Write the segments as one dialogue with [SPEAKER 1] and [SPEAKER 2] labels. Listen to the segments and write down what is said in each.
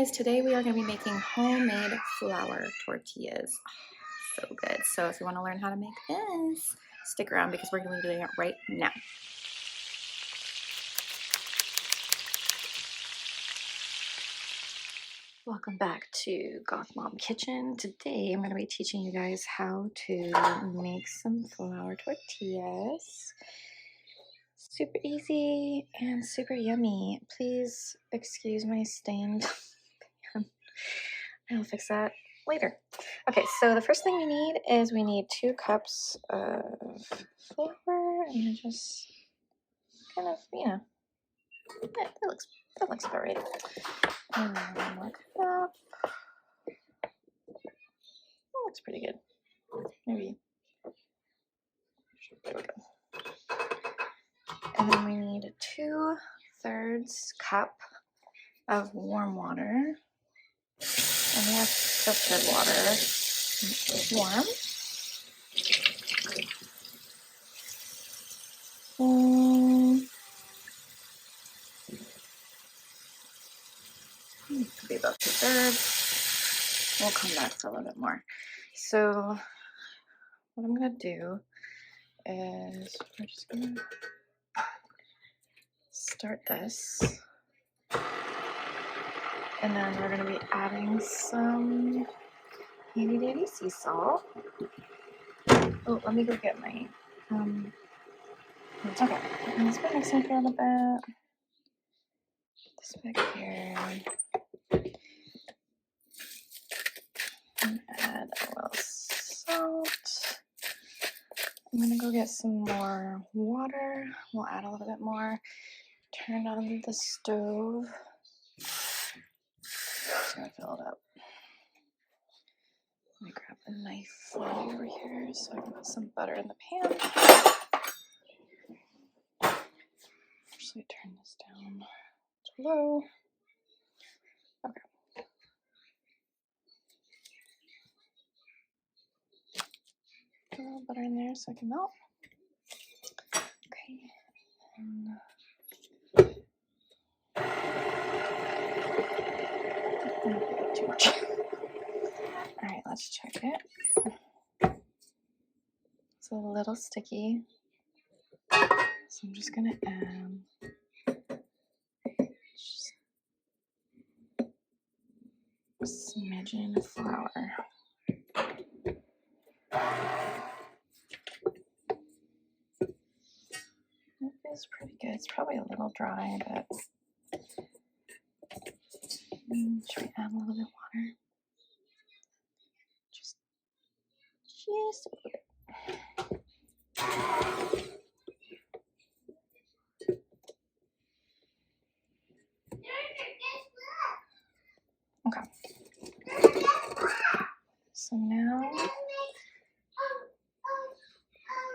[SPEAKER 1] guys, today we are going to be making homemade flour tortillas. So good. So if you want to learn how to make this, stick around because we're going to be doing it right now. Welcome back to Goth Mom Kitchen. Today I'm going to be teaching you guys how to make some flour tortillas. Super easy and super yummy. Please excuse my stained pan. I'll fix that later. Okay, so the first thing we need is 2 cups of flour. I'm gonna just kind of, that looks about right. And then 1 more cup. That looks pretty good. Maybe. There we go. And then we need 2/3 cup of warm water. And we have filtered water. Warm. Could be about 2/3. We'll come back for a little bit more. So what I'm gonna do is we're just gonna start this, and then we're gonna be adding some handy dandy sea salt. Oh, let me go get my okay, I'm just gonna mix it for a little bit. This back here. And add a little salt. I'm gonna go get some more water. We'll add a little bit more. Turn on the stove. Just gonna fill it up. Let me grab a knife over here so I can put some butter in the pan. Actually, turn this down to low. Okay. Put a little butter in there so I can melt. Okay. And too much. All right, let's check it. It's a little sticky, so I'm just gonna add just a smidgen of flour. It feels pretty good. It's probably a little dry, but should we add a little bit of water? Just a little bit. Okay. So now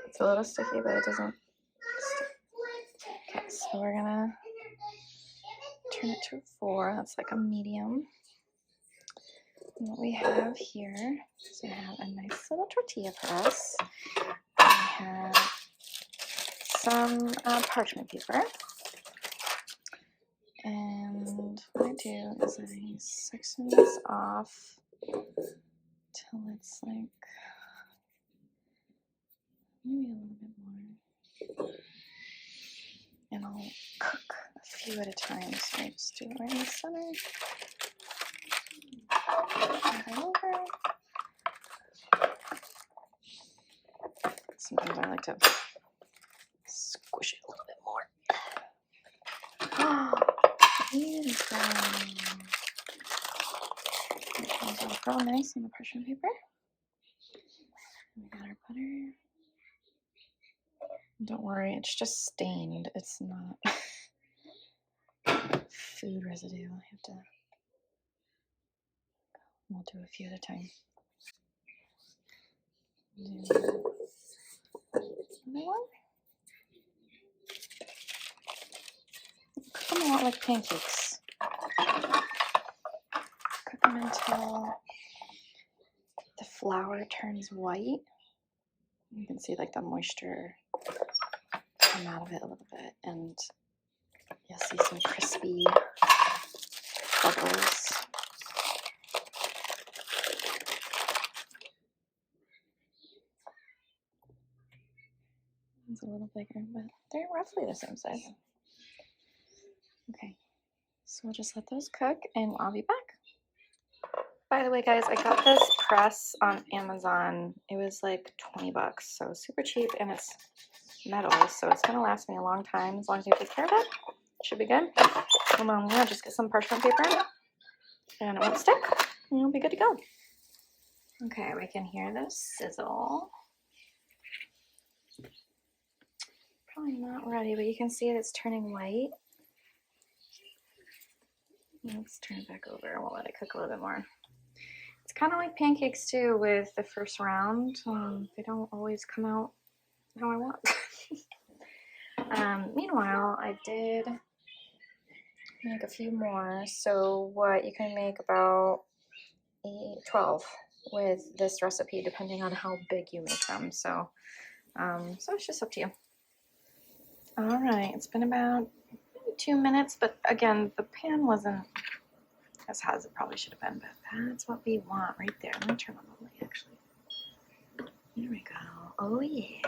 [SPEAKER 1] it's a little sticky, but it doesn't stick. Okay, so we're gonna turn it to a 4. That's like a medium. And what we have here is we have a nice little tortilla press. We have some parchment paper. And what I do is I section this off till it's like maybe a little bit more. And I'll cook a few at a time. So I just do it right in the center. And over. Sometimes I like to squish it a little bit more. Oh, beautiful. It comes out real nice on the parchment paper. And we got our butter. Don't worry, it's just stained. It's not food residue. I have to. We'll do a few at a time. Do another one. Cook them out like pancakes. Cook them until the flour turns white. You can see like the moisture come out of it a little bit, and you'll see some crispy bubbles. a little bigger, but they're roughly the same size. Okay, so we'll just let those cook and I'll be back. By the way, guys, I got this press on Amazon. It was like 20 bucks, so super cheap, and it's metal, so it's gonna last me a long time as long as you take care of it. It should be good. And then yeah, just get some parchment paper and it won't stick, and you'll be good to go. Okay, we can hear the sizzle. Probably not ready, but you can see it's turning white. Let's turn it back over and we'll let it cook a little bit more. It's kind of like pancakes too with the first round. They don't always come out how I want. Meanwhile, I did make a few more. So what you can make about 12 with this recipe, depending on how big you make them. So it's just up to you. All right, it's been about 2 minutes, but again, the pan wasn't as hot as it probably should have been, but that's what we want right there. Let me turn on the light, actually. Here we go. Oh, yeah.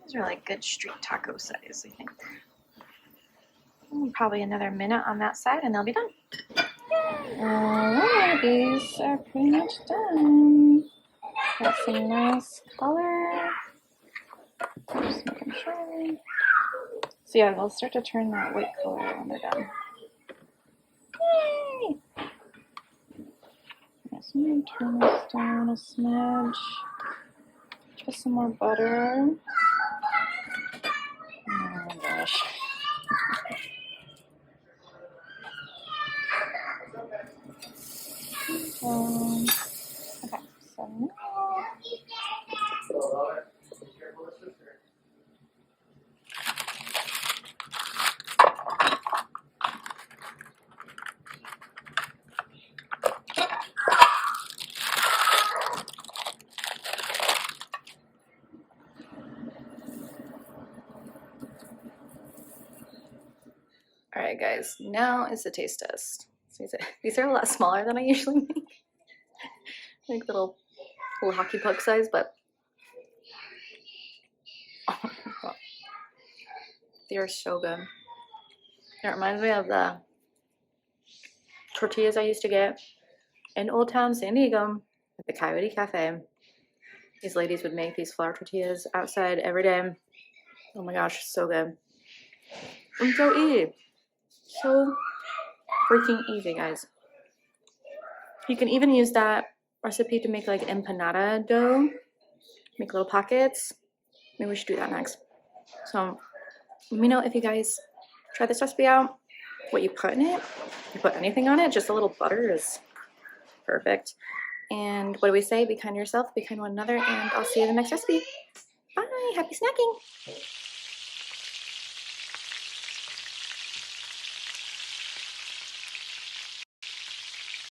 [SPEAKER 1] These are like good street taco size, I think. Probably another minute on that side and they'll be done. Alright, these are pretty much done. Got some nice color. Just making sure. So yeah, they'll start to turn that white color when they're done. Yay! Yes, I'm going to turn this down a smidge. Just some more butter. Oh my gosh. Okay, so now alright guys, now is the taste test. So these are a lot smaller than I usually make. Like little hockey puck size, but oh my God. They are so good. It reminds me of the tortillas I used to get in Old Town San Diego at the Coyote Cafe. These ladies would make these flour tortillas outside every day. Oh my gosh, so good. And so easy. So freaking easy, guys. You can even use that recipe to make like empanada dough. Make little pockets. Maybe we should do that next. So let me know if you guys try this recipe out, what you put in it. If you put anything on it, just a little butter is perfect. And what do we say? Be kind to yourself, be kind to one another, and I'll see you in the next recipe. Bye, happy snacking.